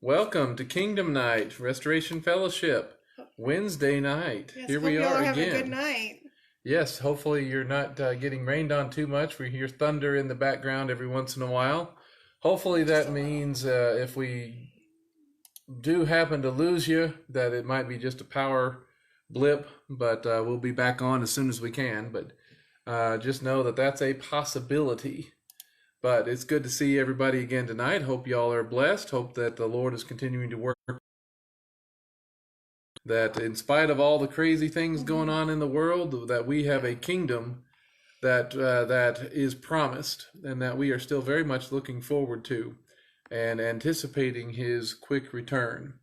Welcome to Kingdom Night, Restoration Fellowship, Wednesday night. Yes, Here hope we y'all are are having a again. good night. Yes, hopefully you're not getting rained on too much. We hear thunder in the background every once in a while. Hopefully that means if we do happen to lose you, that it might be just a power blip, but we'll be back on as soon as we can. But just know that that's a possibility. But it's good to see everybody again tonight. Hope y'all are blessed. Hope that the Lord is continuing to work. That in spite of all the crazy things going on in the world, that we have a kingdom that is promised, and that we are still very much looking forward to, and anticipating His quick return.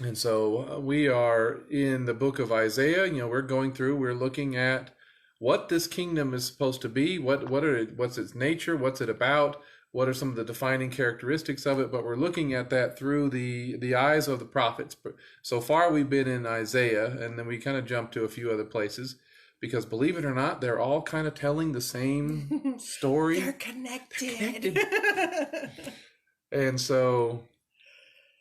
And so we are in the book of Isaiah. We're looking at what this kingdom is supposed to be, what's its nature, what's it about, what are some of the defining characteristics of it, but we're looking at that through the eyes of the prophets. So far we've been in Isaiah, and then we kind of jumped to a few other places, because believe it or not, they're all kind of telling the same story. They're connected. And so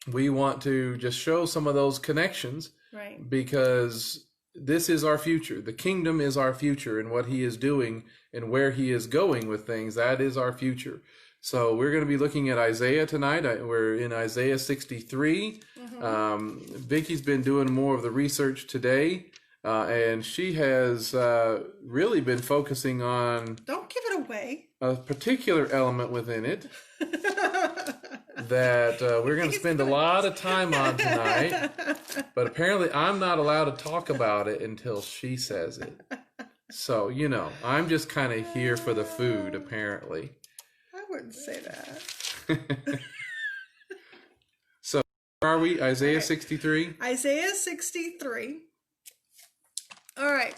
we want to just show some of those connections, Right. Because this is our future. The kingdom is our future, and what He is doing and where He is going with things, that is our future. So we're going to be looking at Isaiah tonight. We're in Isaiah 63. Vicky's been doing more of the research today, and she has really been focusing on Don't give it away. a particular element within it that we're going to spend a lot of time on tonight. But apparently I'm not allowed to talk about it until she says it. So, I'm just kind of here for the food, apparently. I wouldn't say that. So, where are we? Isaiah Okay. 63? Isaiah 63. All right.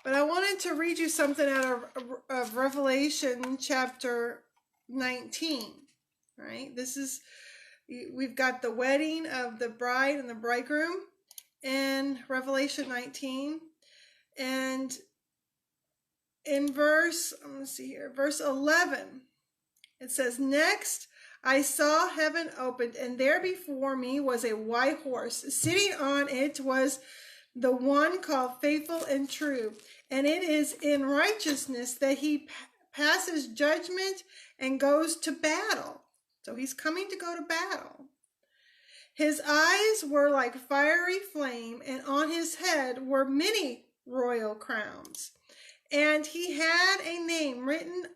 But I wanted to read you something out of Revelation chapter 19. Right? We've got the wedding of the bride and the bridegroom in Revelation 19. And in verse 11, it says, "Next I saw heaven opened, and there before me was a white horse. Sitting on it was the one called Faithful and True, and it is in righteousness that he passes judgment and goes to battle." So he's coming to go to battle. "His eyes were like fiery flame, and on his head were many royal crowns. And he had a name written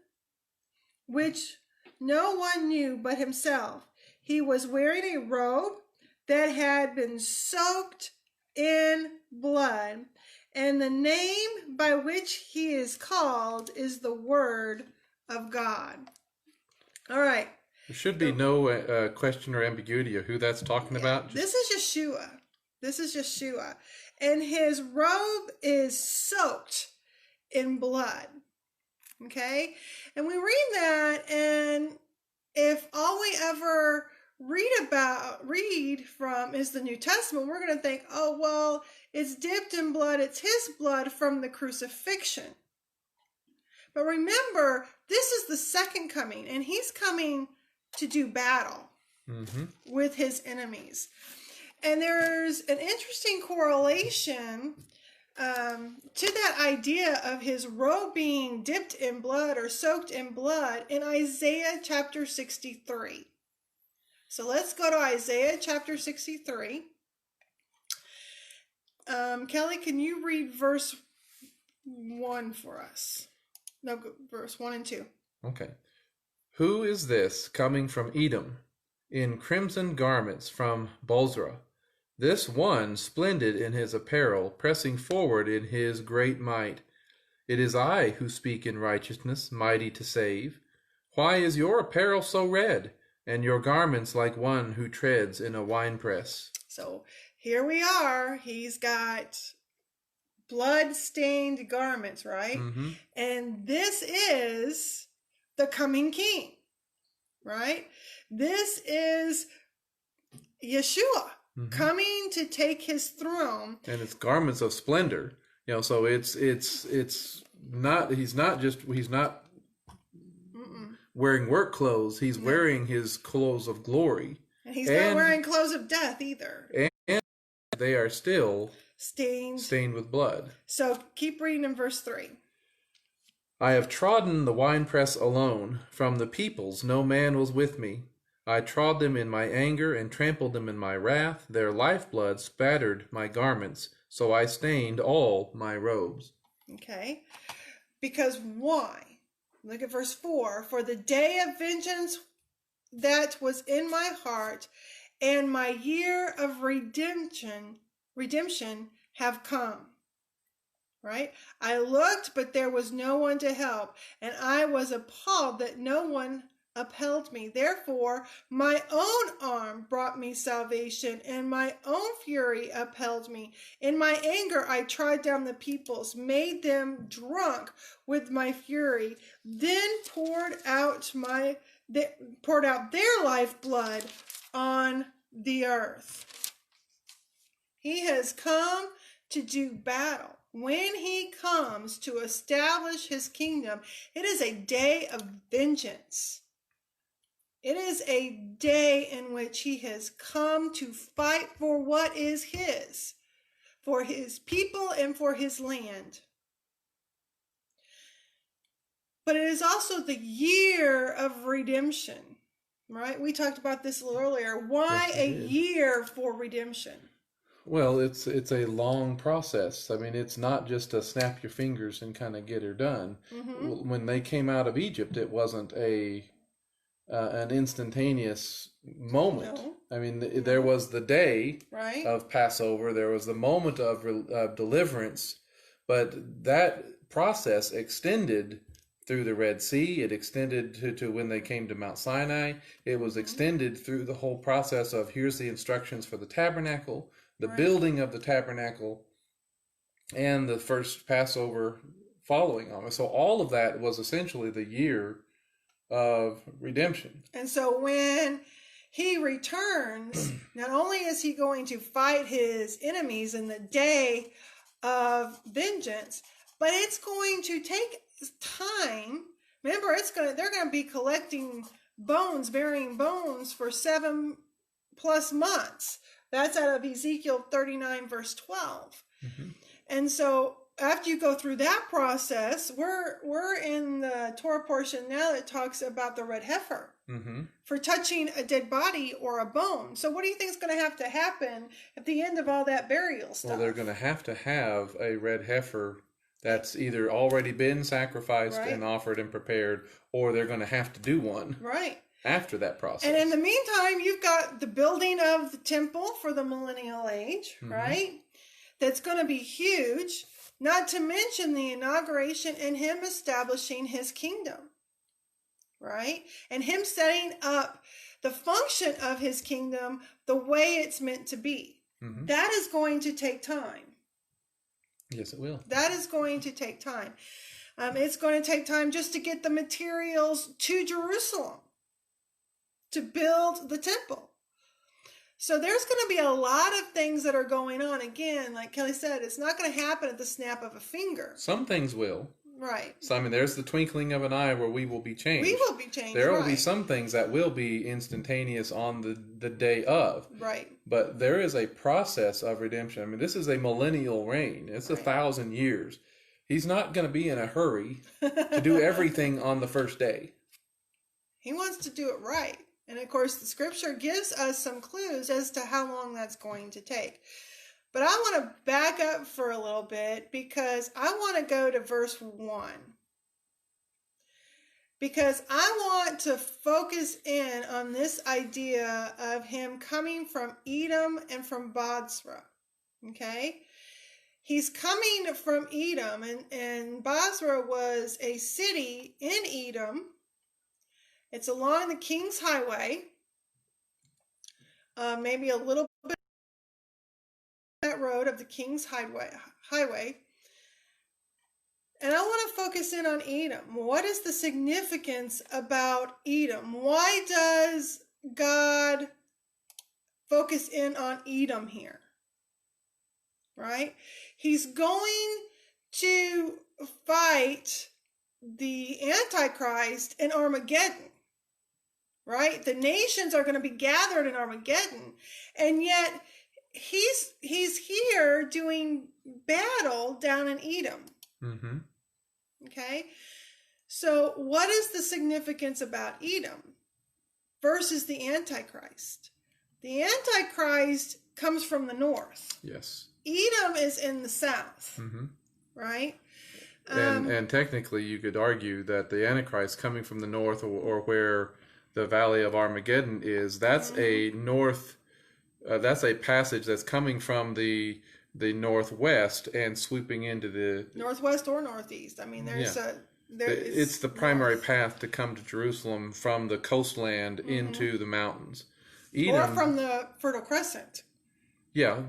which no one knew but himself. He was wearing a robe that had been soaked in blood, and the name by which he is called is the Word of God." All right. There should be no question or ambiguity of who that's talking about. This is Yeshua. This is Yeshua. And his robe is soaked in blood. Okay? And we read that, and if all we ever read from is the New Testament, we're going to think, oh, well, it's dipped in blood. It's his blood from the crucifixion. But remember, this is the second coming, and he's coming to do battle with his enemies. And there's an interesting correlation to that idea of his robe being dipped in blood or soaked in blood in Isaiah chapter 63. So let's go to Isaiah chapter 63. Kelly, can you read verse 1 for us? No, verse 1 and 2. Okay. "Who is this coming from Edom, in crimson garments from Bozrah? This one splendid in his apparel, pressing forward in his great might. It is I who speak in righteousness, mighty to save. Why is your apparel so red, and your garments like one who treads in a winepress?" So here we are. He's got blood-stained garments, right? And this is the coming king, right? This is Yeshua coming to take his throne. And it's garments of splendor. So it's not, he's not wearing work clothes. He's wearing his clothes of glory. And he's not wearing clothes of death either. And they are still stained with blood. So keep reading in verse 3. I have trodden the winepress alone. From the peoples no man was with me. I trod them in my anger and trampled them in my wrath. Their lifeblood spattered my garments, so I stained all my robes. Okay. Because why? Look at verse 4. For the day of vengeance that was in my heart, and my year of redemption have come. Right? I looked, but there was no one to help, and I was appalled that no one upheld me. Therefore, my own arm brought me salvation, and my own fury upheld me. In my anger, I trod down the peoples, made them drunk with my fury, then poured out their lifeblood on the earth. He has come to do battle. When he comes to establish his kingdom, it is a day of vengeance. It is a day in which he has come to fight for what is his, for his people and for his land. But it is also the year of redemption, right? We talked about this a little earlier. Why a year for redemption? Well, it's a long process. I mean, it's not just a snap your fingers and kind of get her done. Mm-hmm. When they came out of Egypt, it wasn't an instantaneous moment. No. I mean, there was the day of Passover. There was the moment of deliverance, but that process extended through the Red Sea. It extended to when they came to Mount Sinai. It was extended through the whole process of here's the instructions for the tabernacle, the building of the tabernacle, and the first Passover following on it. So all of that was essentially the year of redemption. And so when he returns, not only is he going to fight his enemies in the day of vengeance, but it's going to take time. Remember, they're going to be collecting bones, burying bones for 7+ months. That's out of Ezekiel 39, verse 12. Mm-hmm. And so after you go through that process, we're in the Torah portion now that talks about the red heifer for touching a dead body or a bone. So what do you think is going to happen at the end of all that burial stuff? Well, they're going to have a red heifer that's either already been sacrificed and offered and prepared, or they're going to have to do one. Right. After that process. And in the meantime, you've got the building of the temple for the millennial age, right? That's going to be huge, not to mention the inauguration and him establishing his kingdom, right? And him setting up the function of his kingdom the way it's meant to be. Mm-hmm. That is going to take time. Yes, it will. That is going to take time. It's going to take time just to get the materials to Jerusalem to build the temple. So there's going to be a lot of things that are going on. Again, like Kelly said, it's not going to happen at the snap of a finger. Some things will. Right. So, I mean, there's the twinkling of an eye where we will be changed. We will be changed. There will be some things that will be instantaneous on the day of. Right. But there is a process of redemption. I mean, this is a millennial reign. It's 1,000 years. He's not going to be in a hurry to do everything on the first day. He wants to do it right. And of course, the scripture gives us some clues as to how long that's going to take. But I want to back up for a little bit because I want to go to verse 1. Because I want to focus in on this idea of him coming from Edom and from Bozrah. Okay? He's coming from Edom, and Bozrah was a city in Edom. It's along the King's Highway, maybe a little bit that road of the King's Highway. And I want to focus in on Edom. What is the significance about Edom? Why does God focus in on Edom here? Right? He's going to fight the Antichrist in Armageddon, right? The nations are going to be gathered in Armageddon, and yet he's here doing battle down in Edom. Mm-hmm. Okay, so what is the significance about Edom versus the Antichrist? The Antichrist comes from the north. Yes. Edom is in the south, Mm-hmm. right? And technically, you could argue that the Antichrist coming from the north, or where the Valley of Armageddon is, that's a north. That's a passage that's coming from the northwest and swooping into the northwest or northeast. I mean, there's it's the primary path to come to Jerusalem from the coastland into the mountains. Edom, or from the Fertile Crescent. Yeah,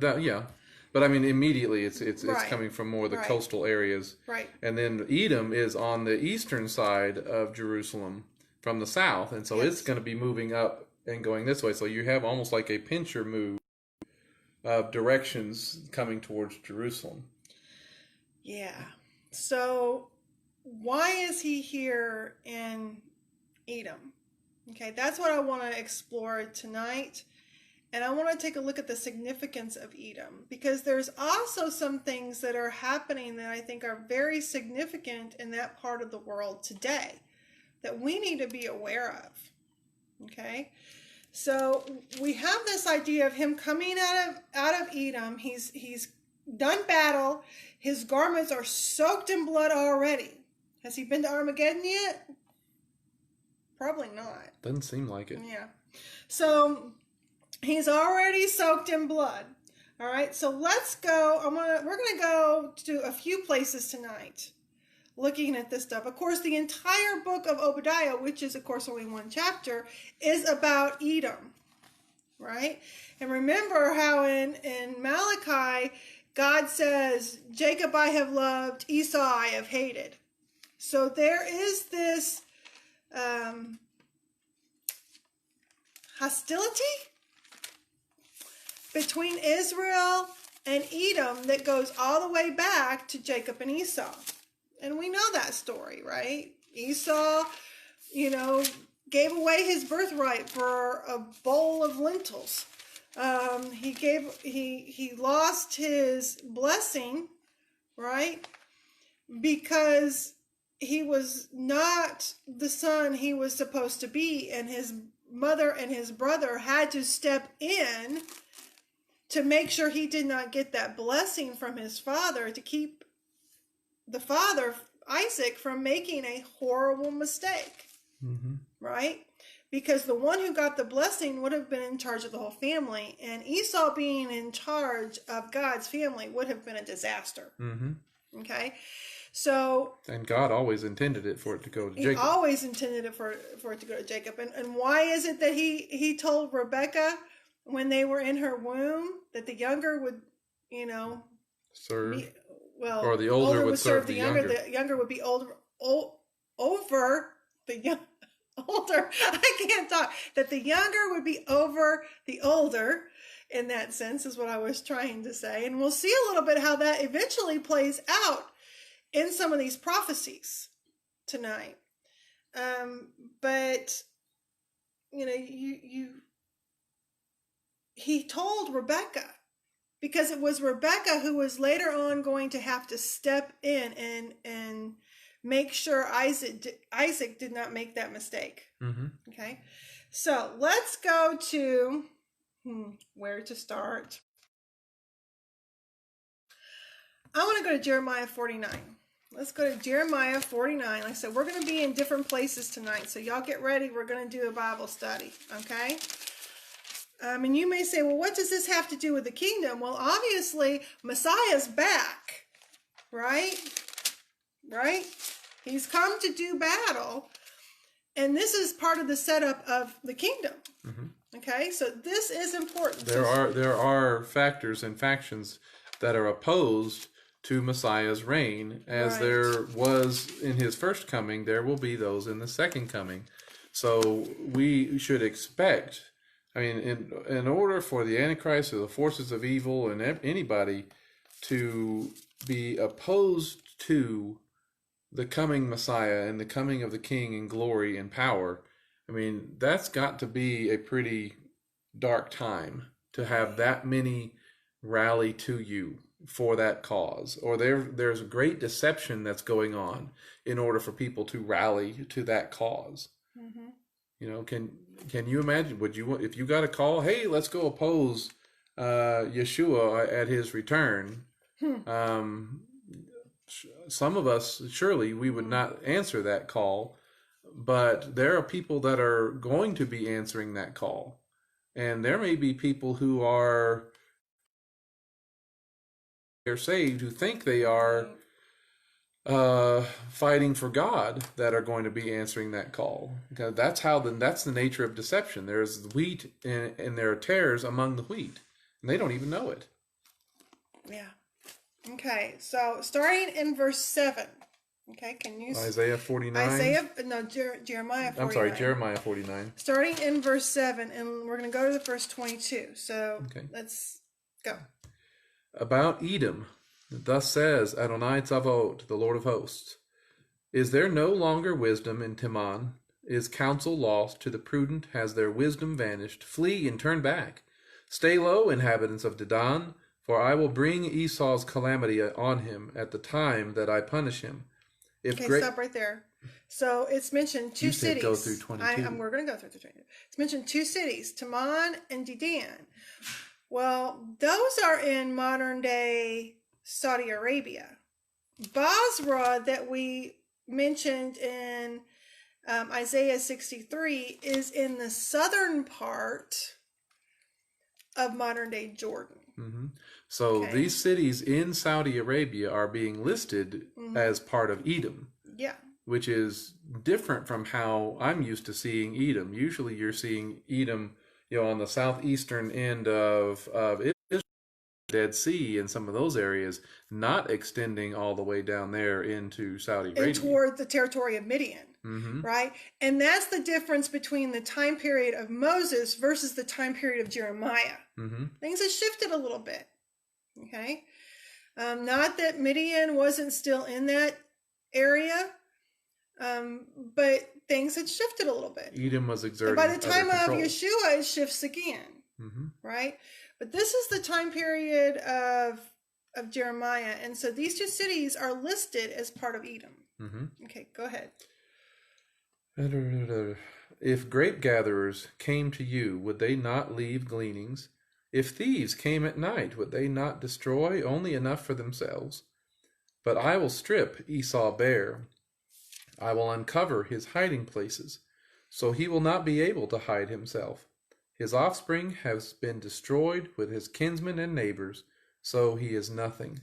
but I mean, immediately it's Right. coming from more the Right. coastal areas, Right. and then Edom is on the eastern side of Jerusalem from the south, and so Yes. it's going to be moving up and going this way. So you have almost like a pincher move of directions coming towards Jerusalem. Yeah. So why is he here in Edom? Okay, that's what I want to explore tonight. And I want to take a look at the significance of Edom, because there's also some things that are happening that I think are very significant in that part of the world today that we need to be aware of. Okay? So we have this idea of him coming out of Edom. He's done battle. His garments are soaked in blood already. Has he been to Armageddon yet? Probably not. Doesn't seem like it. Yeah. So he's already soaked in blood. All right. So let's go. We're gonna go to a few places tonight, looking at this stuff. Of course, the entire book of Obadiah, which is of course only one chapter, is about Edom, right? And remember how in Malachi, God says, Jacob I have loved, Esau I have hated. So there is this hostility between Israel and Edom that goes all the way back to Jacob and Esau. And we know that story, right? Esau, gave away his birthright for a bowl of lentils. He lost his blessing, right? Because he was not the son he was supposed to be, and his mother and his brother had to step in to make sure he did not get that blessing from his father, to keep the father, Isaac, from making a horrible mistake. Mm-hmm. Right? Because the one who got the blessing would have been in charge of the whole family, and Esau being in charge of God's family would have been a disaster. Mm-hmm. Okay? So, and God always intended it for it to go to he Jacob. always intended it for it to go to Jacob. And why is it that he told Rebekah when they were in her womb that the younger would, serve? Or the older would serve the younger. The younger would be over the young. Older, I can't talk. That the younger would be over the older, in that sense, is what I was trying to say. And we'll see a little bit how that eventually plays out in some of these prophecies tonight. But he told Rebekah, because it was Rebekah who was later on going to have to step in and make sure Isaac did not make that mistake. Mm-hmm. Okay, so let's go to where to start. I want to go to Jeremiah 49. Let's go to Jeremiah 49. Like I said, we're going to be in different places tonight, so y'all get ready. We're going to do a Bible study, okay? And you may say, well, what does this have to do with the kingdom? Well, obviously, Messiah's back, right? Right? He's come to do battle, and this is part of the setup of the kingdom. Mm-hmm. Okay, so this is important. There are factors and factions that are opposed to Messiah's reign, as Right. there was in his first coming. There will be those in the second coming. So we should expect. I mean, in order for the Antichrist or the forces of evil and anybody to be opposed to the coming Messiah and the coming of the King in glory and power, I mean, that's got to be a pretty dark time to have that many rally to you for that cause, or there's a great deception that's going on in order for people to rally to that cause. Mm-hmm. You know, can you imagine? Would you, if you got a call, hey, let's go oppose Yeshua at his return? Some of us, surely we would not answer that call, but there are people that are going to be answering that call, and there may be people who are they're saved who think they are fighting for God that are going to be answering that call. Because that's the nature of deception. There's wheat and there are tares among the wheat, and they don't even know it. Yeah. Okay, so starting in verse 7. Okay, can you... Jeremiah 49. I'm sorry, Jeremiah 49. Starting in verse 7, and we're going to go to the verse 22. So let's go. About Edom, thus says Adonai Tzavot, the Lord of hosts, is there no longer wisdom in Teman? Is counsel lost to the prudent? Has their wisdom vanished? Flee and turn back. Stay low, inhabitants of Dedan, for I will bring Esau's calamity on him at the time that I punish him. Stop right there. So it's mentioned two cities. Go through 22. We're going to go through the 22. It's mentioned two cities, Teman and Dedan. Well, those are in modern day Saudi Arabia. Basra, that we mentioned in Isaiah 63, is in the southern part of modern day Jordan. Mm-hmm. So these cities in Saudi Arabia are being listed as part of Edom. Yeah. Which is different from how I'm used to seeing Edom. Usually you're seeing Edom, on the southeastern end of Israel, Dead Sea and some of those areas, not extending all the way down there into Saudi Arabia. And toward the territory of Midian, right? And that's the difference between the time period of Moses versus the time period of Jeremiah. Things have shifted a little bit, okay? Not that Midian wasn't still in that area, but things had shifted a little bit. Edom was exerting and by the time of control. Yeshua, it shifts again, right? But this is the time period of Jeremiah, and so these two cities are listed as part of Edom. Okay, go ahead. If grape gatherers came to you, would they not leave gleanings? If thieves came at night, would they not destroy only enough for themselves? But I will strip Esau bare. I will uncover his hiding places, so he will not be able to hide himself. His offspring has been destroyed with his kinsmen and neighbors, so he is nothing.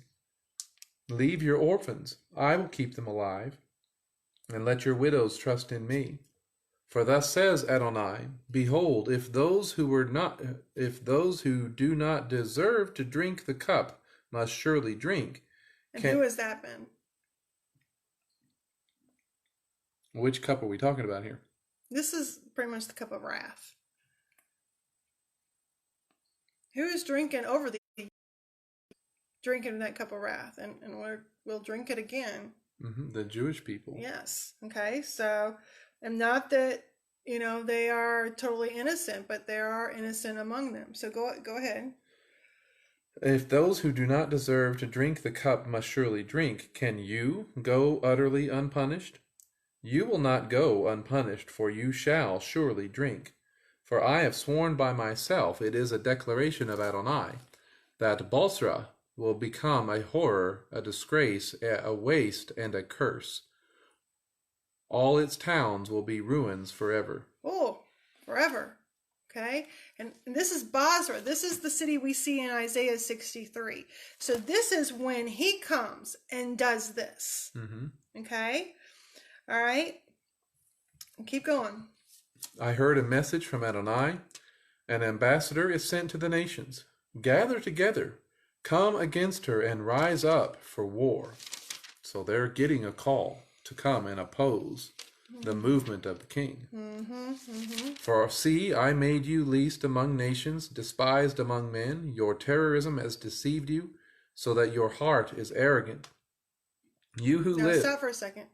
Leave your orphans, I will keep them alive, and let your widows trust in me. For thus says Adonai, behold, if those who do not deserve to drink the cup must surely drink. And who has that been? Which cup are we talking about here? This is pretty much the cup of wrath. Who is drinking that cup of wrath? And we'll drink it again. The Jewish people. Yes. Okay. So, and not that, they are totally innocent, but there are innocent among them. So go ahead. If those who do not deserve to drink the cup must surely drink, can you go utterly unpunished? You will not go unpunished, for you shall surely drink. For I have sworn by myself, it is a declaration of Adonai, that Bosra will become a horror, a disgrace, a waste, and a curse. All its towns will be ruins forever. Oh, forever. Okay? And this is Basra. This is the city we see in Isaiah 63. So this is when he comes and does this. Okay? All right? Keep going. I heard a message from Adonai. An ambassador is sent to the nations. Gather together. Come against her and rise up for war. So they're getting a call to come and oppose the movement of the king. For see, I made you least among nations, despised among men. Your terrorism has deceived you, so that your heart is arrogant. You who live... Stop for a second.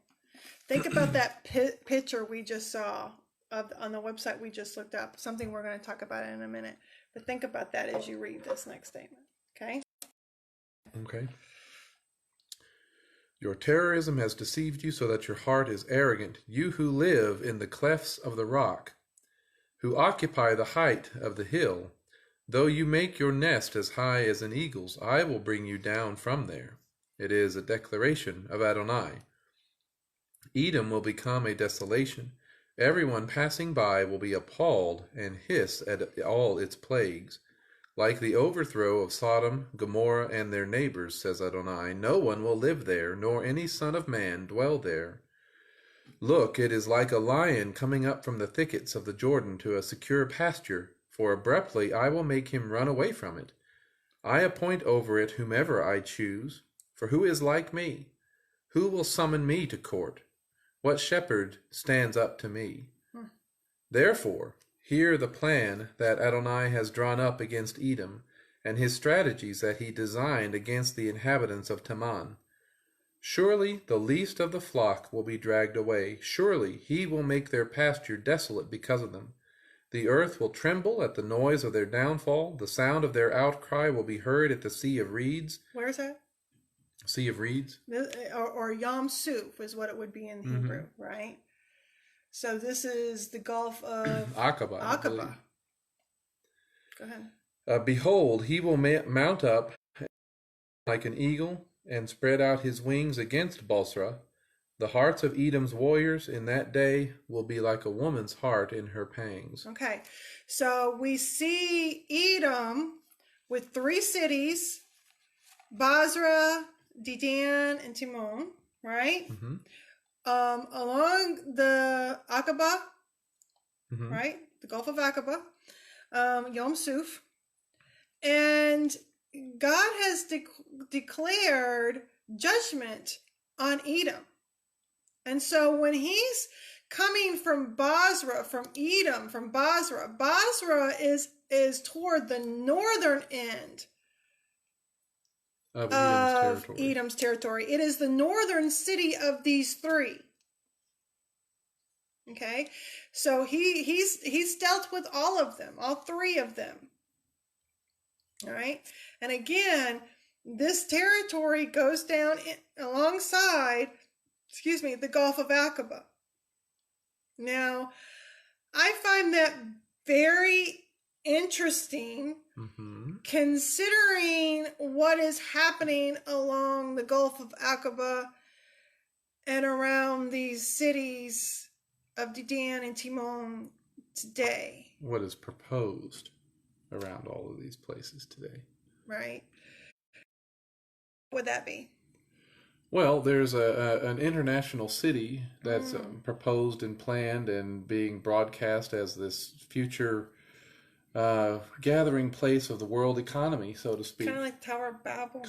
Think about that picture we just saw on the website we just looked up. Something we're going to talk about in a minute. But think about that as you read this next statement. Okay? Okay. Your terrorism has deceived you so that your heart is arrogant, you who live in the clefts of the rock, who occupy the height of the hill. Though you make your nest as high as an eagle's, I will bring you down from there. It is a declaration of Adonai. Edom will become a desolation. Everyone passing by will be appalled and hiss at all its plagues. Like the overthrow of Sodom, Gomorrah, and their neighbors, says Adonai, no one will live there, nor any son of man dwell there. Look, it is like a lion coming up from the thickets of the Jordan to a secure pasture, for abruptly I will make him run away from it. I appoint over it whomever I choose, for who is like me? Who will summon me to court? What shepherd stands up to me? Therefore, hear the plan that Adonai has drawn up against Edom, and his strategies that he designed against the inhabitants of Teman. Surely the least of the flock will be dragged away. Surely he will make their pasture desolate because of them. The earth will tremble at the noise of their downfall. The sound of their outcry will be heard at the Sea of Reeds. Where's that? Sea of Reeds? Or Yam Suf is what it would be in Hebrew, right? So this is the Gulf of Aqaba. Aqaba. Go ahead. Behold, he will mount up like an eagle and spread out his wings against Bosra. The hearts of Edom's warriors in that day will be like a woman's heart in her pangs. Okay, so we see Edom with 3 cities, Basra, Dedan, and Timon, right? Along the Aqaba, right? The Gulf of Aqaba, Yom Suf. And God has declared judgment on Edom. And so when he's coming from Basra, from Edom, from Basra, Basra is toward the northern end of Edom's territory. It is the northern city of these 3. Okay, so he's dealt with all of them, all 3 of them. All right, and again, this territory goes down alongside, the Gulf of Aqaba. Now, I find that very interesting, considering what is happening along the Gulf of Aqaba and around these cities of Dedan and Timon today. What is proposed around all of these places today. Right. What would that be? Well, there's an international city that's proposed and planned and being broadcast as this future gathering place of the world economy, so to speak. Kind of like Tower of Babel.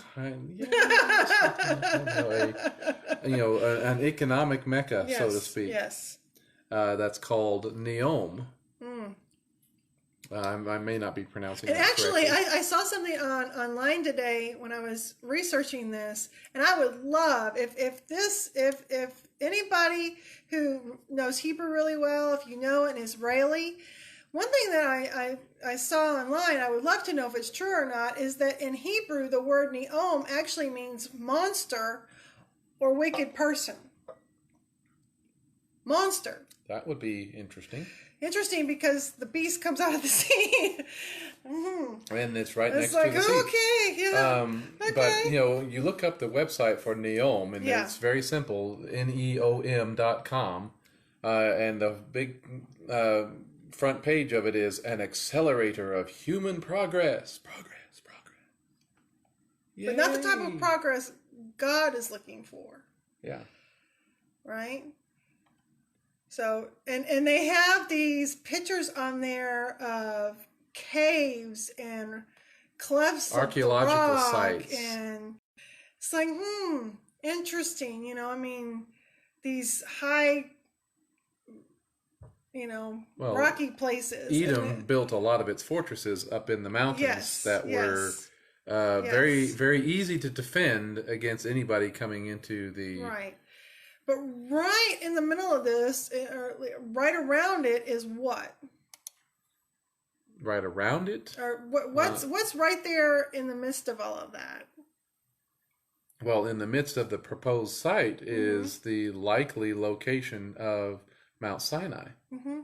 An economic mecca, yes, so to speak. Yes. That's called Neom. I may not be pronouncing that actually, correctly. I saw something online today when I was researching this, and I would love if anybody who knows Hebrew really well, if you know an Israeli, one thing that I saw online, I would love to know if it's true or not, is that in Hebrew the word Neom actually means monster or wicked person. Monster. That would be interesting. Interesting, because the beast comes out of the sea. And it's right it's next like, to the sea. Okay, yeah. Okay. But, you look up the website for Neom, and it's very simple, neom.com. And the big front page of it is an accelerator of human progress. Progress. But not the type of progress God is looking for. Yeah. Right? So, and they have these pictures on there of caves and clefts archaeological of the rock, sites. And it's like, interesting. These high, rocky places. Edom built a lot of its fortresses up in the mountains were very, very easy to defend against anybody coming into the... Right. But right in the middle of this, or right around it, is what? Right around it? Or what's right there in the midst of all of that? Well, in the midst of the proposed site is the likely location of Mount Sinai. Mm-hmm.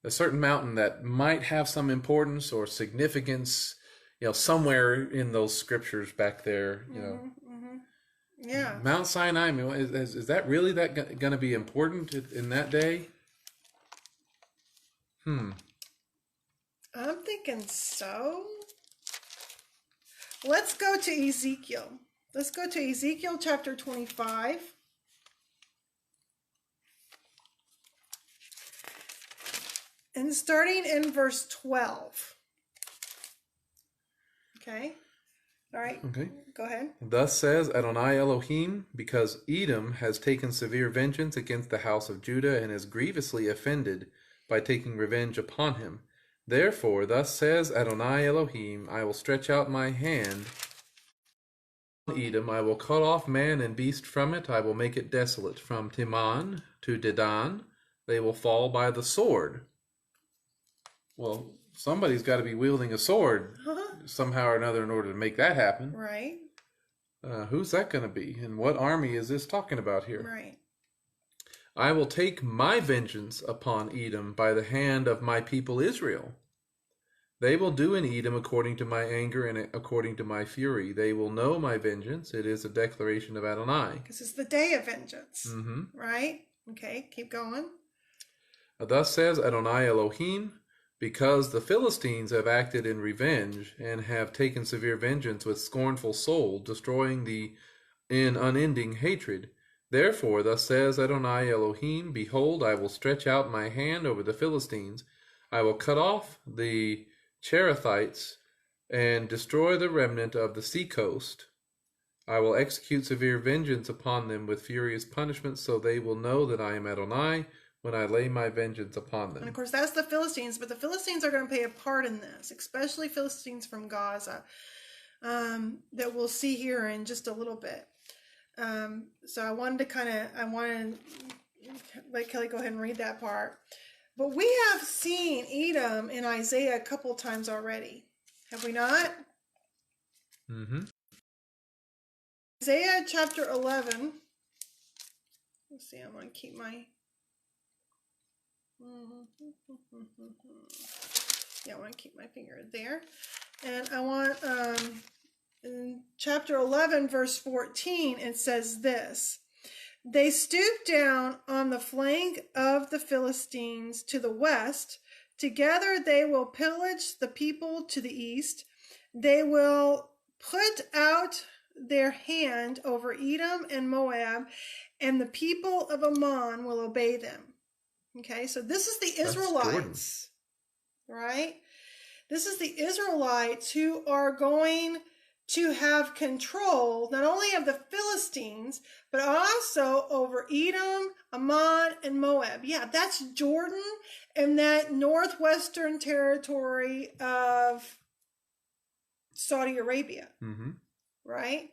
A certain mountain that might have some importance or significance, somewhere in those scriptures back there, Yeah. Mount Sinai, I mean, is that really going to be important in that day? I'm thinking so. Let's go to Ezekiel. Let's go to Ezekiel chapter 25. And starting in verse 12. Okay. All right. Okay. Go ahead. Thus says Adonai Elohim, because Edom has taken severe vengeance against the house of Judah and is grievously offended by taking revenge upon him. Therefore, thus says Adonai Elohim, I will stretch out my hand on Edom, I will cut off man and beast from it, I will make it desolate. From Teman to Dedan, they will fall by the sword. Well, somebody's got to be wielding a sword somehow or another in order to make that happen. Right. Who's that going to be? And what army is this talking about here? Right. I will take my vengeance upon Edom by the hand of my people Israel. They will do in Edom according to my anger and according to my fury. They will know my vengeance. It is a declaration of Adonai. Because it's the day of vengeance. Right? Okay, keep going. Thus says Adonai Elohim, because the Philistines have acted in revenge and have taken severe vengeance with scornful soul, destroying in unending hatred. Therefore, thus says Adonai Elohim, behold, I will stretch out my hand over the Philistines. I will cut off the Cherethites and destroy the remnant of the seacoast. I will execute severe vengeance upon them with furious punishment, so they will know that I am Adonai, when I lay my vengeance upon them. And of course, that's the Philistines, but the Philistines are going to play a part in this, especially Philistines from Gaza, that we'll see here in just a little bit. So I wanted to let Kelly go ahead and read that part. But we have seen Edom in Isaiah a couple times already, have we not? Isaiah chapter 11. Let's see, I'm going to keep my... Yeah, I want to keep my finger there. And I want, in chapter 11, verse 14, it says this. They stoop down on the flank of the Philistines to the west. Together they will pillage the people to the east. They will put out their hand over Edom and Moab, and the people of Ammon will obey them. Okay, so this is the Israelites, right? This is the Israelites who are going to have control not only of the Philistines, but also over Edom, Ammon, and Moab. Yeah, that's Jordan and that northwestern territory of Saudi Arabia, right?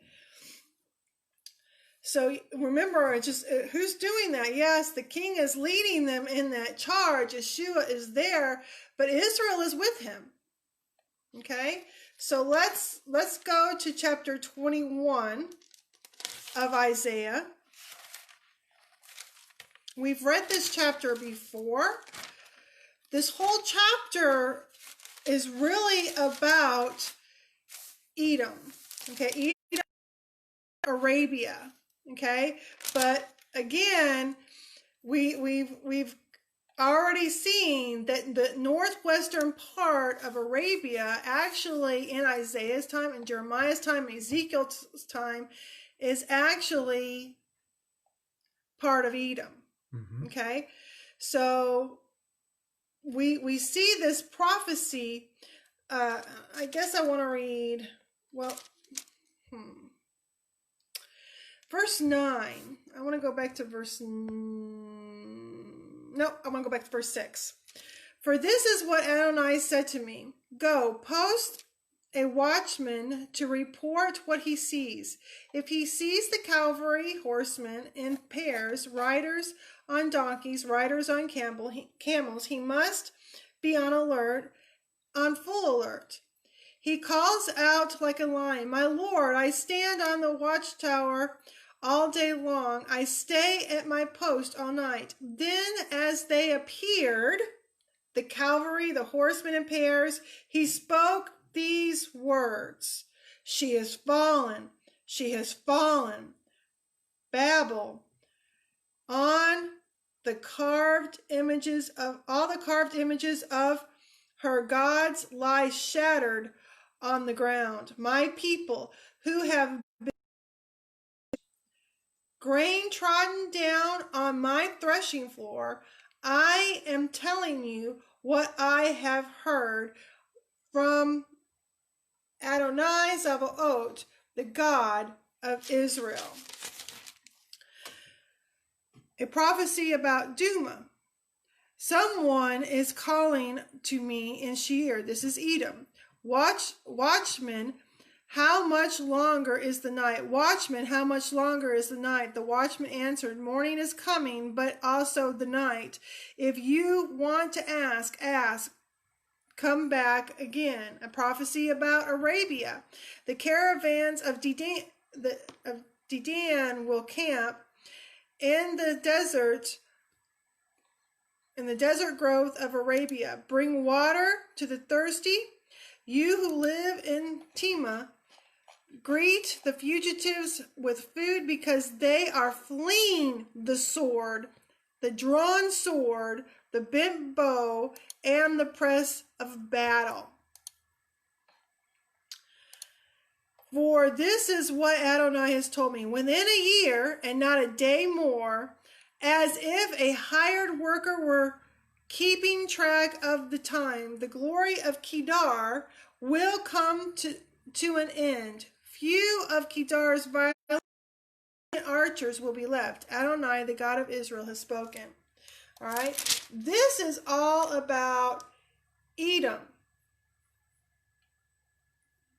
So remember, it's just who's doing that? Yes, the king is leading them in that charge. Yeshua is there, but Israel is with him. Okay, so let's go to chapter 21 of Isaiah. We've read this chapter before. This whole chapter is really about Edom. Okay, Edom, Arabia. Okay, but again, we've already seen that the northwestern part of Arabia, actually in Isaiah's time, in Jeremiah's time, Ezekiel's time, is actually part of Edom. Okay, so we see this prophecy. I guess I want to read. Well. Verse 9. I want to go back to verse... No, I want to go back to verse 6. For this is what Adonai said to me. Go, post a watchman to report what he sees. If he sees the cavalry horsemen in pairs, riders on donkeys, riders on camels, he must be on alert, on full alert. He calls out like a lion, "My lord, I stand on the watchtower all day long. I stay at my post all night." Then, as they appeared, the cavalry, the horsemen in pairs, he spoke these words: "She has fallen, she has fallen. Babel, on the carved images of all the carved images of her gods lie shattered on the ground. My people who have been grain trodden down on my threshing floor, I am telling you what I have heard from Adonai Zavaot, the God of Israel." A prophecy about Duma. Someone is calling to me in Shear. This is Edom. Watchmen, how much longer is the night? Watchman, how much longer is the night? The watchman answered, "Morning is coming, but also the night. If you want to ask, ask. Come back again." A prophecy about Arabia. The caravans of Dedan will camp in the desert growth of Arabia. Bring water to the thirsty. You who live in Tema, greet the fugitives with food, because they are fleeing the sword, the drawn sword, the bent bow, and the press of battle. For this is what Adonai has told me: within a year, and not a day more, as if a hired worker were keeping track of the time, the glory of Kedar will come to an end. Few of Kedar's violent archers will be left. Adonai, the God of Israel, has spoken. All right. This is all about Edom.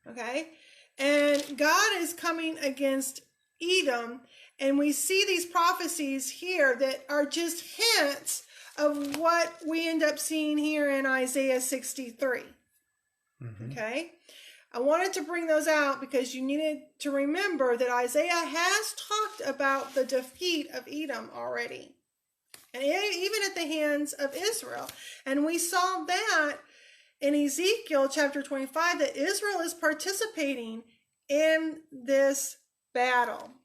Okay. And God is coming against Edom. And we see these prophecies here that are just hints of what we end up seeing here in Isaiah 63. Mm-hmm. Okay. I wanted to bring those out because you needed to remember that Isaiah has talked about the defeat of Edom already, and even at the hands of Israel. And we saw that in Ezekiel chapter 25, that Israel is participating in this battle.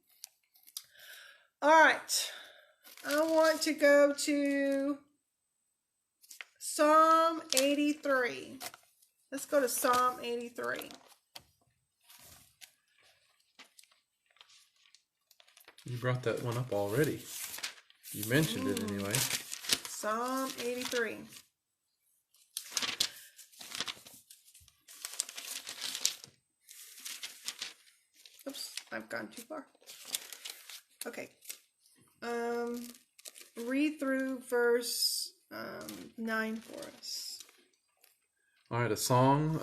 All right. I want to go to Psalm 83. Let's go to Psalm 83. You brought that one up already. You mentioned it anyway. Psalm 83. Oops, I've gone too far. Okay. Read through verse 9 for us. All right, a psalm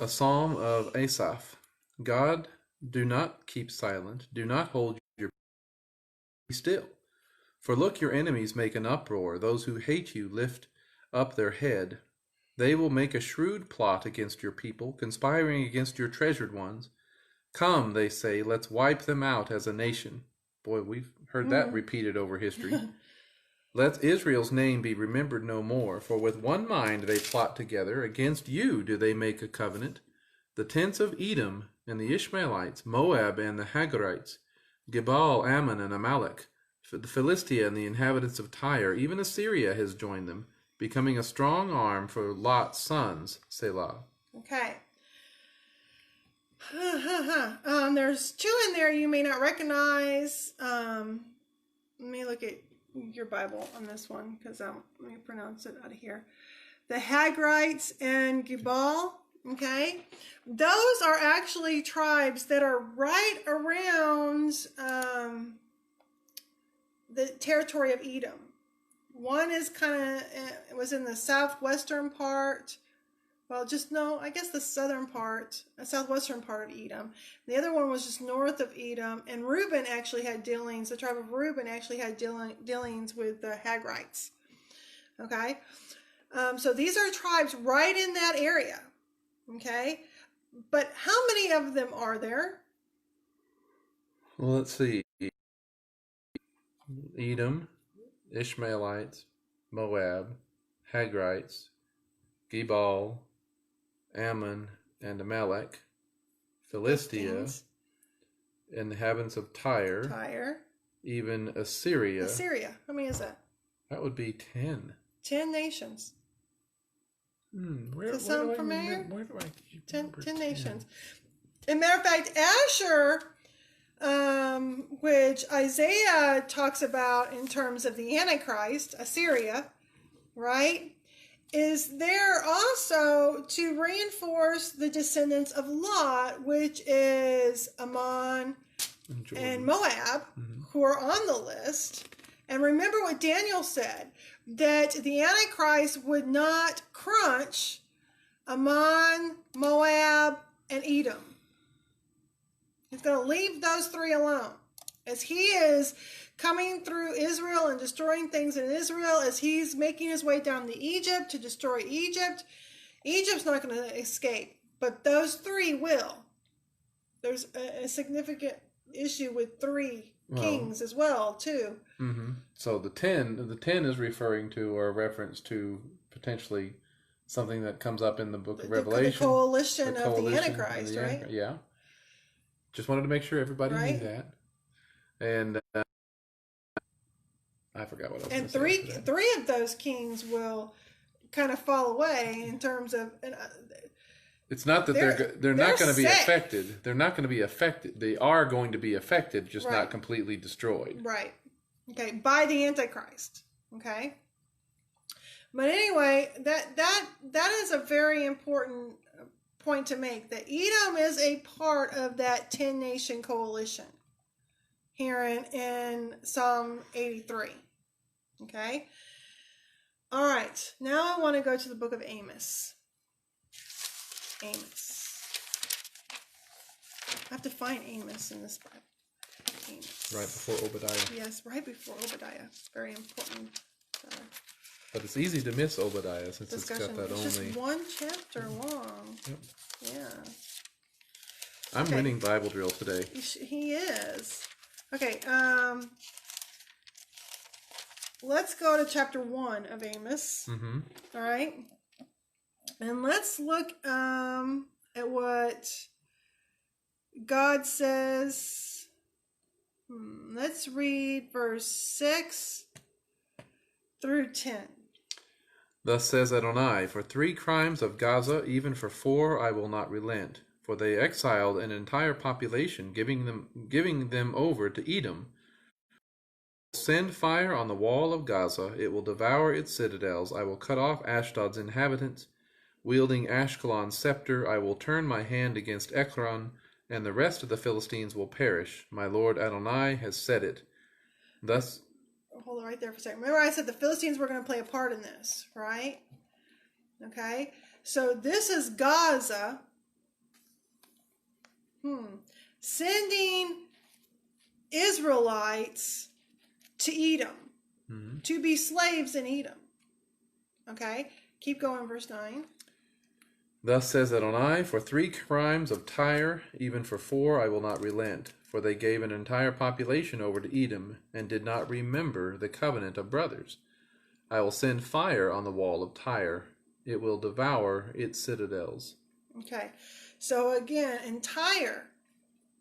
of Asaph. God, do not keep silent. Do not hold your peace. Be still. For look, your enemies make an uproar. Those who hate you lift up their head. They will make a shrewd plot against your people, conspiring against your treasured ones. Come, they say, let's wipe them out as a nation. Boy, we've heard that repeated over history. Let Israel's name be remembered no more, for with one mind they plot together. Against you do they make a covenant. The tents of Edom and the Ishmaelites, Moab and the Hagarites, Gebal, Ammon, and Amalek, the Philistia and the inhabitants of Tyre, even Assyria has joined them, becoming a strong arm for Lot's sons, Selah. Okay. There's two in there you may not recognize. Let me look at your Bible on this one, because let me pronounce it out of here. The Hagrites and Gebal. Okay, those are actually tribes that are right around the territory of Edom. One is it was in the southwestern part well, just no, I guess the southern part, southwestern part of Edom. The other one was just north of Edom, and Reuben actually had dealings. The tribe of Reuben actually had dealings with the Hagrites. Okay, so these are tribes right in that area. Okay, but how many of them are there? Well, let's see. Edom, Ishmaelites, Moab, Hagrites, Gebal, Ammon, and Amalek, Philistia, Philistines, inhabitants of Tyre, Tyre, even Assyria. Assyria. How many is that? That would be 10. 10 nations. Where, Does that sound do I familiar? remember, where do I keep 10 10? nations. As a matter of fact, Asher, which Isaiah talks about in terms of the Antichrist, Assyria, right, is there also to reinforce the descendants of Lot, which is Ammon and Moab, who are on the list. And remember what Daniel said, that the Antichrist would not crunch Ammon, Moab, and Edom. He's going to leave those three alone. As he is coming through Israel and destroying things in Israel, as he's making his way down to Egypt to destroy Egypt, Egypt's not going to escape. But those three will. There's a significant issue with three kings as well, too. So the 10 is referring to or a reference to potentially something that comes up in the book of Revelation. The coalition of the Antichrist, right? Yeah. Just wanted to make sure everybody knew that. And I forgot what I was going to say. And three of those kings will kind of fall away in terms of... It's not that they're not going to be affected. They're not going to be affected. They are going to be affected, just not completely destroyed. Right. Okay. By the Antichrist. Okay. But anyway, that is a very important point to make. That Edom is a part of that 10-nation coalition here in Psalm 83. Okay. All right. Now I want to go to the book of Amos. Amos. I have to find Amos in this Bible. Amos. Right before Obadiah. Yes, right before Obadiah. Very important. But it's easy to miss Obadiah since Discussion. It's got that It's only... just one chapter long. Yep. Yeah. I'm winning Bible drill today. He is. Okay, let's go to chapter 1 of Amos. All right. And let's look at what God says. Let's read verse 6 through 10. Thus says Adonai, for 3 crimes of Gaza, even for 4, I will not relent. For they exiled an entire population, giving them over to Edom. Send fire on the wall of Gaza, it will devour its citadels. I will cut off Ashdod's inhabitants. Wielding Ashkelon's scepter, I will turn my hand against Ekron, and the rest of the Philistines will perish. My Lord Adonai has said it. Thus... Hold it right there for a second. Remember I said the Philistines were going to play a part in this, right? Okay. So this is Gaza sending Israelites to Edom to be slaves in Edom. Okay. Keep going, verse 9. Thus says Adonai, for 3 crimes of Tyre, even for 4, I will not relent. For they gave an entire population over to Edom, and did not remember the covenant of brothers. I will send fire on the wall of Tyre. It will devour its citadels. Okay. So again, and Tyre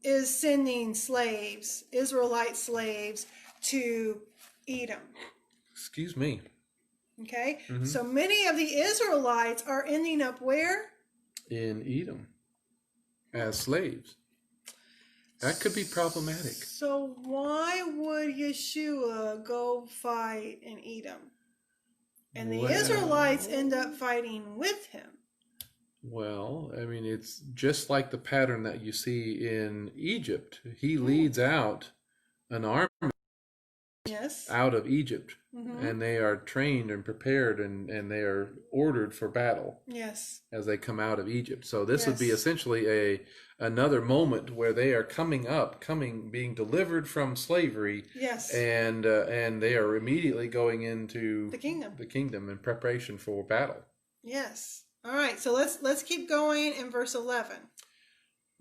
is sending slaves, Israelite slaves, to Edom. Excuse me. Okay. So many of the Israelites are ending up where? In Edom. As slaves. That could be problematic. So why would Yeshua go fight in Edom? And the Israelites end up fighting with him. Well, I mean, it's just like the pattern that you see in Egypt. He leads out an army Yes. out of Egypt, Mm-hmm. and they are trained and prepared, and they are ordered for battle Yes. as they come out of Egypt. So this would be Yes. essentially another moment where they are being delivered from slavery, Yes. and they are immediately going into The kingdom. the kingdom in preparation for battle. Yes. All right. So let's keep going in verse 11.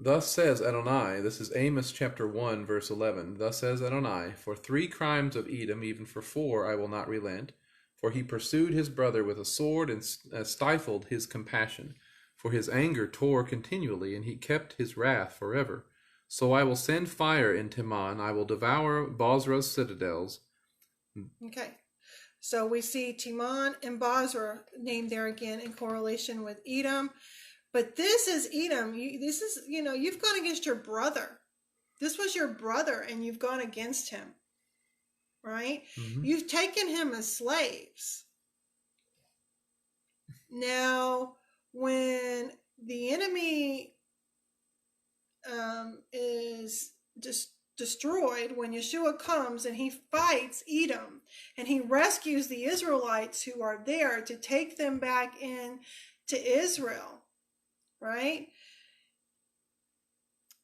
Thus says Adonai, this is Amos chapter 1, verse 11. Thus says Adonai, for 3 crimes of Edom, even for 4, I will not relent. For he pursued his brother with a sword and stifled his compassion. For his anger tore continually, and he kept his wrath forever. So I will send fire in Teman, I will devour Bozrah's citadels. Okay. So we see Timon and Bozrah named there again in correlation with Edom. But this is Edom. You've gone against your brother. This was your brother, and you've gone against him, right? Mm-hmm. You've taken him as slaves. Now, when the enemy is just destroyed, when Yeshua comes and he fights Edom, and he rescues the Israelites who are there to take them back in to Israel, right?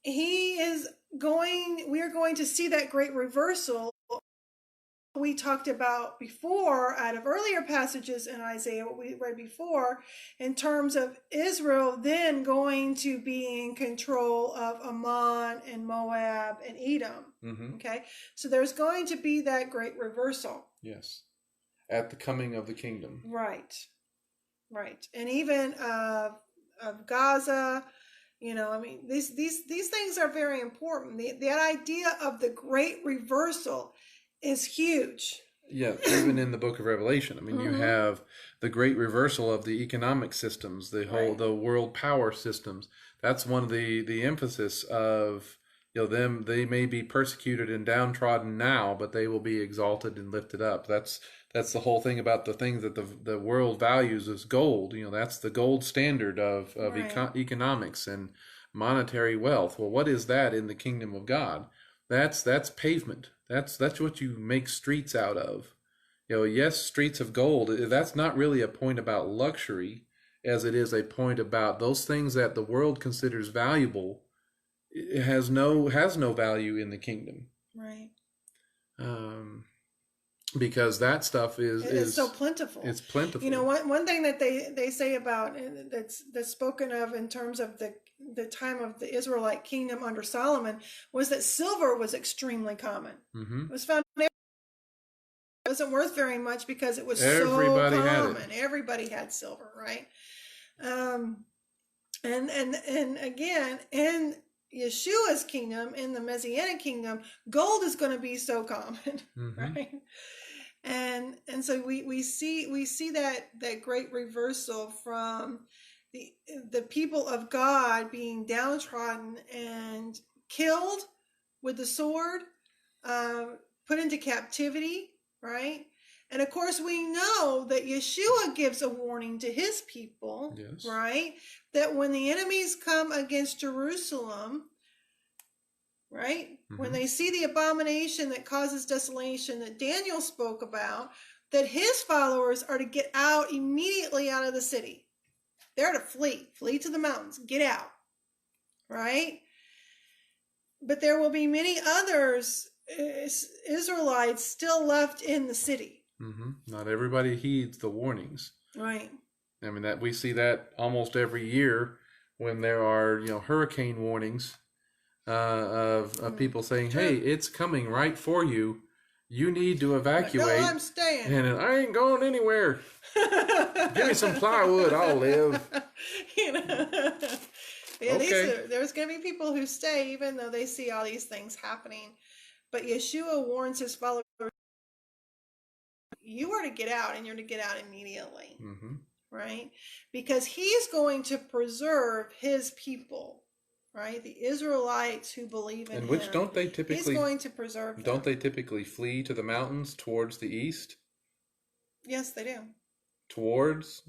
We are going to see that great reversal we talked about before out of earlier passages in Isaiah, what we read before, in terms of Israel then going to be in control of Ammon and Moab and Edom. Mm-hmm. Okay, so there's going to be that great reversal. Yes, at the coming of the kingdom. Right. And even of Gaza, these things are very important. That idea of the great reversal is huge. Yeah, even in the book of Revelation, Mm-hmm. you have the great reversal of the economic systems, the world power systems. That's one of the emphasis of them. They may be persecuted and downtrodden now, but they will be exalted and lifted up. That's the whole thing about the things that the world values as gold. That's the gold standard of economics and monetary wealth. Well, what is that in the kingdom of God? That's pavement. That's what you make streets out of. Yes, streets of gold. That's not really a point about luxury, as it is a point about those things that the world considers valuable. It has no value in the kingdom. Right. Because that stuff is so plentiful. It's plentiful. One thing that they say about that's spoken of in terms of the time of the Israelite kingdom under Solomon was that silver was extremely common. Mm-hmm. It was found. It wasn't worth very much because it was Everybody so common. had it. Everybody had silver, right? And again, in Yeshua's kingdom, in the Messianic kingdom, gold is going to be so common, Mm-hmm. right? And so we see that great reversal from the people of God being downtrodden and killed with the sword, put into captivity, right? And of course, we know that Yeshua gives a warning to his people, Yes. right? That when the enemies come against Jerusalem, right? Mm-hmm. When they see the abomination that causes desolation that Daniel spoke about, that his followers are to get out immediately out of the city. They're to flee to the mountains, get out, right? But there will be many others, Israelites, still left in the city. Mm-hmm. Not everybody heeds the warnings. Right. That we see that almost every year when there are hurricane warnings of people saying, "Hey, it's coming right for you. You need to evacuate." No, I'm staying. And I ain't going anywhere. Give me some plywood, I'll live. Okay. There's going to be people who stay even though they see all these things happening. But Yeshua warns his followers, you are to get out, and you're to get out immediately. Mm-hmm. Right? Because he's going to preserve his people, right? The Israelites who believe in him. And which don't they typically... He's going to preserve them. Don't they typically flee to the mountains towards the east? Yes, they do. towards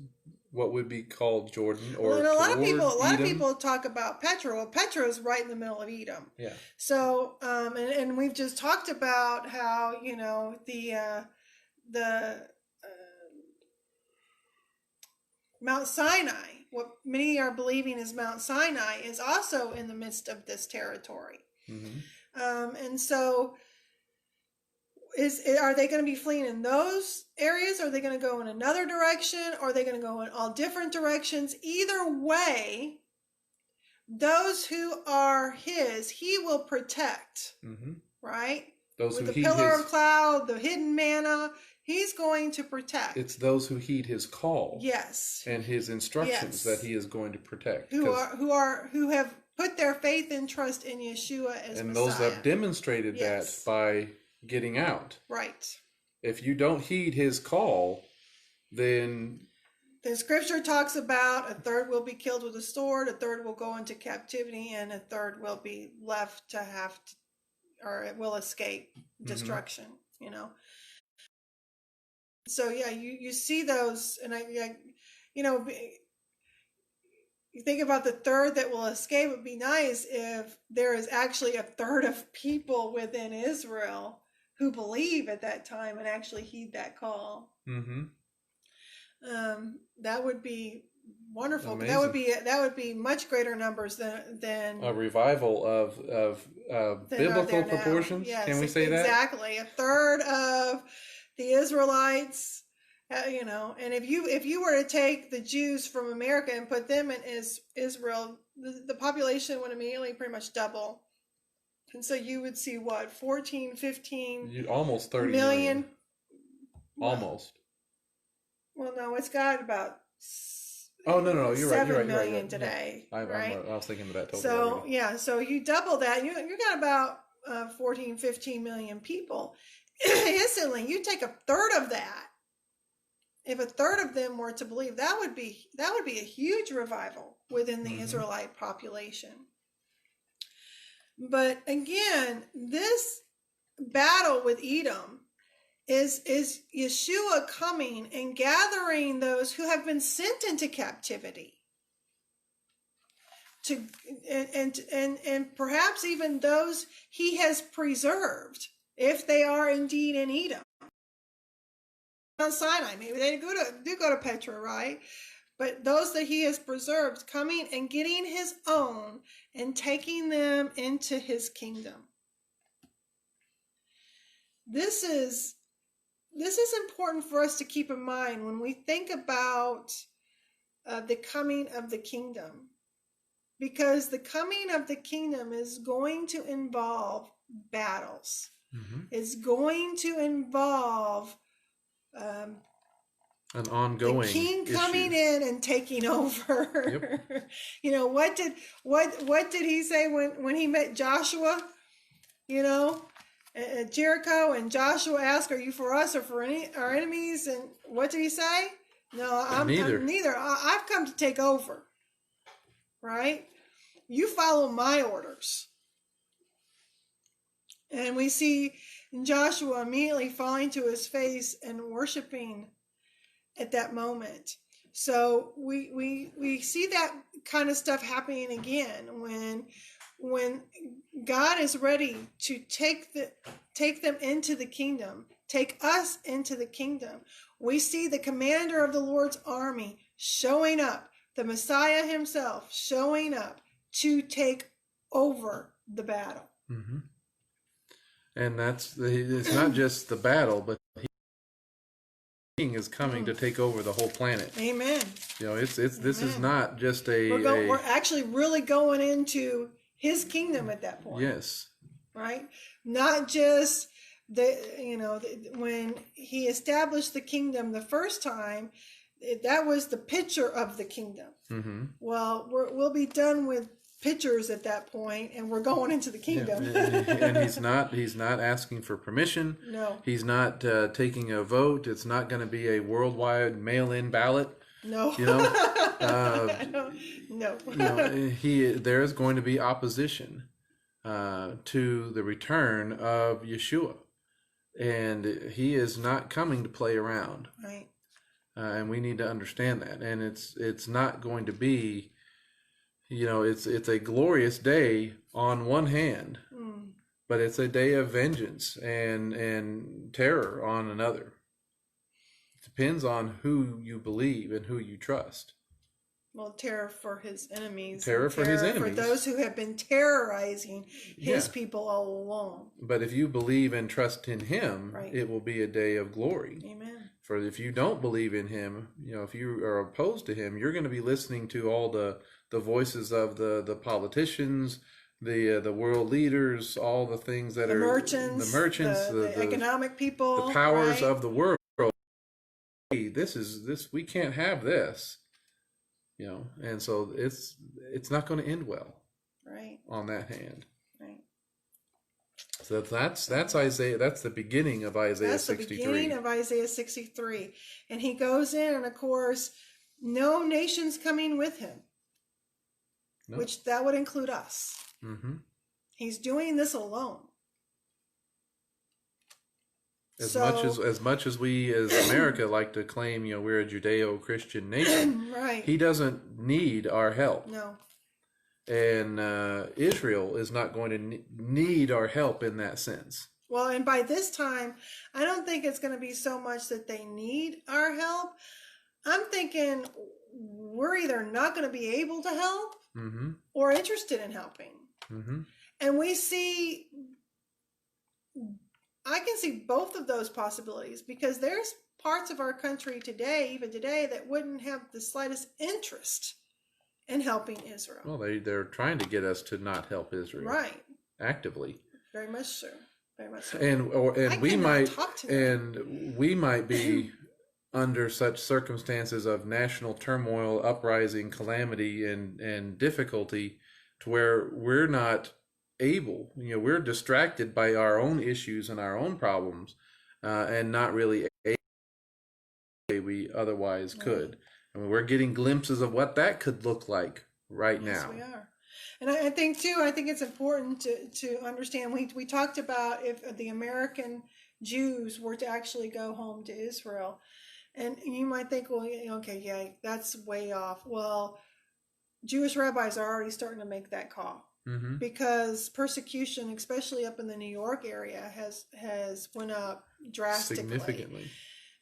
what would be called Jordan, or well, and a lot of Edom. people talk about Petra. Well, Petra is right in the middle of Edom. Yeah. So, and we've just talked about how the Mount Sinai, what many are believing is Mount Sinai, is also in the midst of this territory. Mm-hmm. And so, are they going to be fleeing in those areas? Are they going to go in another direction? Or are they going to go in all different directions? Either way, those who are his, he will protect. Mm-hmm. Right? Those with who the heed pillar his, of cloud, the hidden manna, he's going to protect. It's those who heed his call. Yes. And his instructions that he is going to protect. Who have put their faith and trust in Yeshua as and Messiah. Those have demonstrated that by getting out. Right. If you don't heed his call, then the scripture talks about a third will be killed with a sword, a third will go into captivity, and a third will be left to or it will escape destruction. Mm-hmm. So yeah, you see those, and you think about the third that will escape. It would be nice if there is actually a third of people within Israel who believe at that time and actually heed that call. Mm-hmm. That would be wonderful. Amazing. That would be much greater numbers than a revival of biblical proportions. Yes, can we say that? Exactly. A third of the Israelites, and if you were to take the Jews from America and put them in Israel, the population would immediately pretty much double. And so you would see 14, 15, almost 30 million. Almost. Well, no, it's got about. Oh no! You're right. 7 million today. I was thinking of that total. So yeah, so you double that, you got about 14, 15 million people. Instantly, you take a third of that. If a third of them were to believe, that would be a huge revival within the Israelite population. But again, this battle with Edom is Yeshua coming and gathering those who have been sent into captivity, and perhaps even those he has preserved, if they are indeed in Edom. On Sinai, maybe they do go to Petra, right? But those that he has preserved, coming and getting his own and taking them into his kingdom. This is important for us to keep in mind when we think about the coming of the kingdom, because the coming of the kingdom is going to involve battles. Mm-hmm. It's going to involve an ongoing the king issue. Coming in and taking over. Yep. What did he say when he met Joshua? At Jericho, and Joshua asked, "Are you for us or for our enemies?" And what did he say? No, I'm neither. I've come to take over. Right? You follow my orders. And we see Joshua immediately falling to his face and worshiping at that moment. So we see that kind of stuff happening again when God is ready to take them into the kingdom, take us into the kingdom. We see the commander of the Lord's army showing up, the Messiah himself showing up to take over the battle. Mm-hmm. And it's not just the battle, but the king is coming to take over the whole planet. Amen. This is not just we're actually really going into his kingdom at that point. Yes. Right? Not just when he established the kingdom the first time, that was the picture of the kingdom. Mm-hmm. Well, we'll be done with pictures at that point, and we're going into the kingdom. Yeah. And he's not asking for permission. No. He's not taking a vote. It's not going to be a worldwide mail-in ballot. No. No. There is going to be opposition to the return of Yeshua, and he is not coming to play around. Right. and we need to understand that. And it's not going to be, it's a glorious day on one hand, but it's a day of vengeance and terror on another. It depends on who you believe and who you trust. Well, terror for his enemies. Terror for his enemies. For those who have been terrorizing his people all along. But if you believe and trust in him, right, it will be a day of glory. Amen. For if you don't believe in him, if you are opposed to him, you're going to be listening to all the voices of the politicians, the world leaders, all the things that the are merchants, the economic people, the powers right, of the world. Hey, we can't have this. And so it's not going to end well, right, on that hand. Right. So that's Isaiah. That's the beginning of Isaiah 63. That's the beginning of Isaiah 63, and he goes in, and of course, no nation's coming with him, which that would include us. Mm-hmm. He's doing this alone. As much as we as America like to claim, we're a Judeo-Christian nation, right, he doesn't need our help. No. And Israel is not going to need our help in that sense. Well, and by this time, I don't think it's going to be so much that they need our help. I'm thinking we're either not going to be able to help, mm-hmm, or interested in helping. Mm-hmm. And I can see both of those possibilities, because there's parts of our country today, even today, that wouldn't have the slightest interest in helping Israel. Well, they're trying to get us to not help Israel, right? Actively. Very much so. Very much so. And we might be under such circumstances of national turmoil, uprising, calamity, and difficulty, to where we're not able, we're distracted by our own issues and our own problems, and not really able we otherwise could. I mean, we're getting glimpses of what that could look like right now. Yes, we are. And I think it's important to understand, we talked about if the American Jews were to actually go home to Israel, and you might think, well, okay, yeah, that's way off. Well, Jewish rabbis are already starting to make that call. Mm-hmm. Because persecution, especially up in the New York area, has went up drastically. Significantly.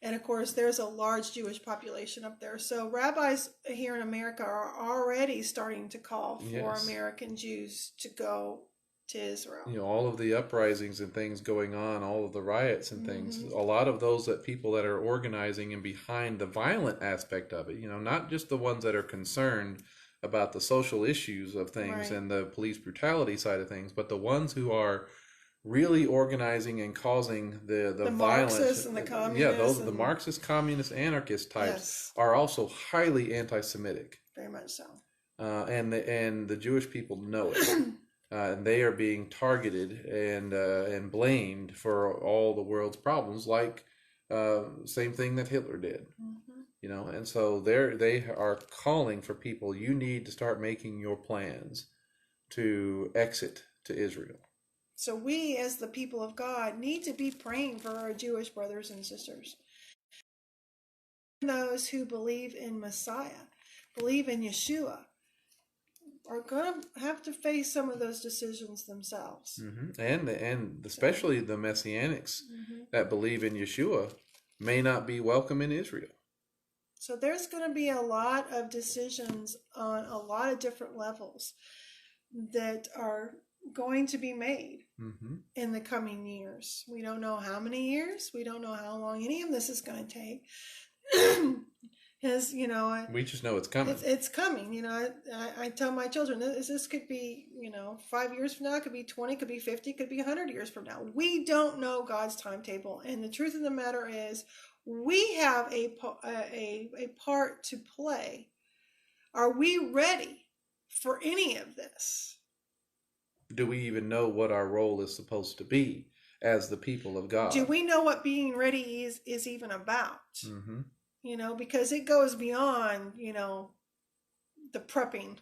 And of course, there's a large Jewish population up there. So rabbis here in America are already starting to call for American Jews to go to Israel. All of the uprisings and things going on, all of the riots and things, a lot of those people that are organizing and behind the violent aspect of it, not just the ones that are concerned about the social issues of things, right, and the police brutality side of things, but the ones who are really organizing and causing the Marxists and the communists, the Marxist, communist, anarchist types are also highly anti-Semitic. Very much so. And the Jewish people know it, and they are being targeted and blamed for all the world's problems, like same thing that Hitler did. Mm-hmm. And so they are calling for people, you need to start making your plans to exit to Israel. So we, as the people of God, need to be praying for our Jewish brothers and sisters. Those who believe in Messiah, believe in Yeshua, are going to have to face some of those decisions themselves. Mm-hmm. And especially the Messianics that believe in Yeshua may not be welcome in Israel. So there's going to be a lot of decisions on a lot of different levels that are going to be made in the coming years. We don't know how many years. We don't know how long any of this is going to take. We just know it's coming. It's coming. I tell my children, this could be, 5 years from now, it could be 20, could be 50, could be 100 years from now. We don't know God's timetable. And the truth of the matter is, we have a part to play. Are we ready for any of this? Do we even know what our role is supposed to be as the people of God? Do we know what being ready is even about? Mm-hmm. Because it goes beyond, the prepping,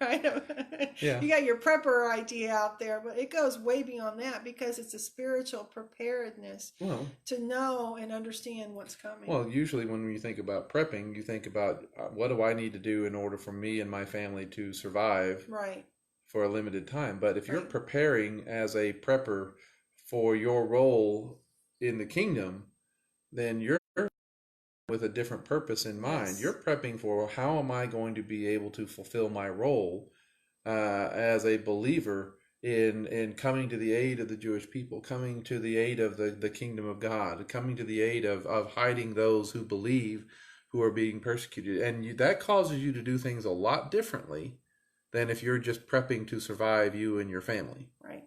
right? Yeah. You got your prepper idea out there, but it goes way beyond that because it's a spiritual preparedness Well, to know and understand what's coming. well, usually when you think about prepping, you think about what do I need to do in order for me and my family to survive Right. for a limited time. But if you're Right. preparing as a prepper for your role in the kingdom, then you're with a different purpose in mind. Yes. You're prepping for how am I going to be able to fulfill my role as a believer in coming to the aid of the Jewish people, coming to the aid of the kingdom of God, coming to the aid of hiding those who believe who are being persecuted. And that causes you to do things a lot differently than if you're just prepping to survive you and your family. Right.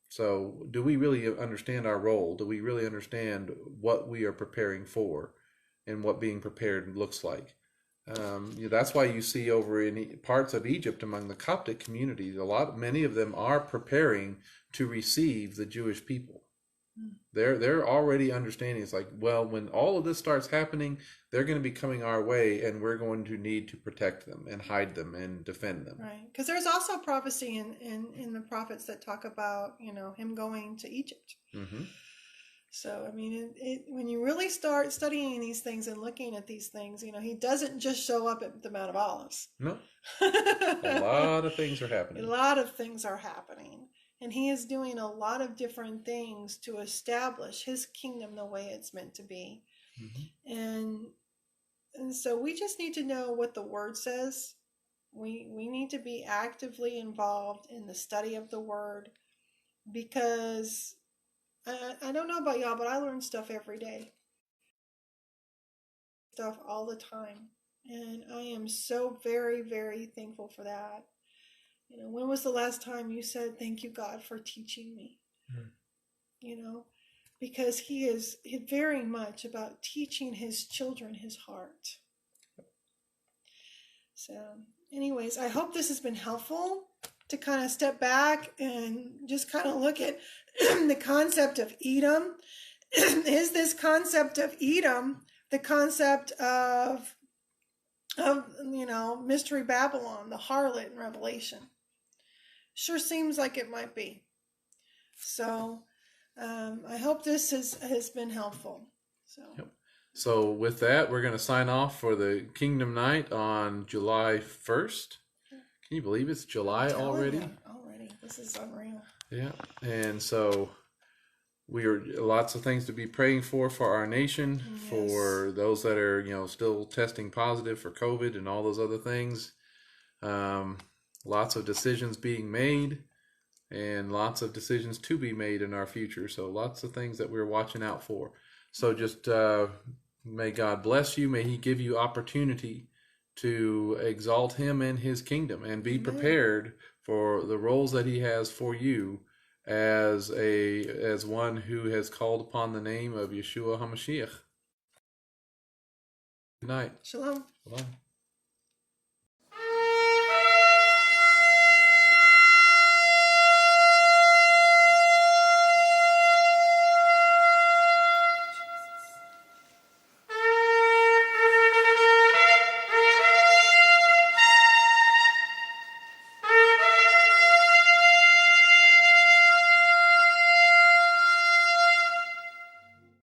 So, do we really understand our role? Do we really understand what we are preparing for and what being prepared looks like? That's why you see over in parts of Egypt among the Coptic communities, many of them are preparing to receive the Jewish people. They're already understanding. It's like, well, when all of this starts happening, they're going to be coming our way, and we're going to need to protect them and hide them and defend them. Right. Because there's also prophecy in the prophets that talk about, him going to Egypt. Mm-hmm. So, I mean, when you really start studying these things and looking at these things, he doesn't just show up at the Mount of Olives. No. A lot of things are A happening. lot of things are happening. And he is doing a lot of different things to establish his kingdom the way it's meant to be. Mm-hmm. And so we just need to know what the word says. We need to be actively involved in the study of the word, because I don't know about y'all, but I learn stuff every day. Stuff all the time. And I am so very, very thankful for that. When was the last time you said, thank you, God, for teaching me? Because he is very much about teaching his children his heart. So anyways, I hope this has been helpful to kind of step back and just kind of look at the concept of Edom. Is this concept of Edom the concept of Mystery Babylon, the harlot in Revelation? Sure seems like it might be. So I hope this has been helpful. So. Yep. So with that, we're going to sign off for the Kingdom Night on July 1st. Can you believe it's July already? Already. This is unreal. Yeah. And so we are lots of things to be praying for our nation, yes. For those that are, still testing positive for COVID and all those other things. Lots of decisions being made and lots of decisions to be made in our future. So lots of things that we're watching out for. So just may God bless you. May he give you opportunity to exalt him and his kingdom and be prepared for the roles that he has for you as one who has called upon the name of Yeshua HaMashiach. Good night. Shalom. Shalom.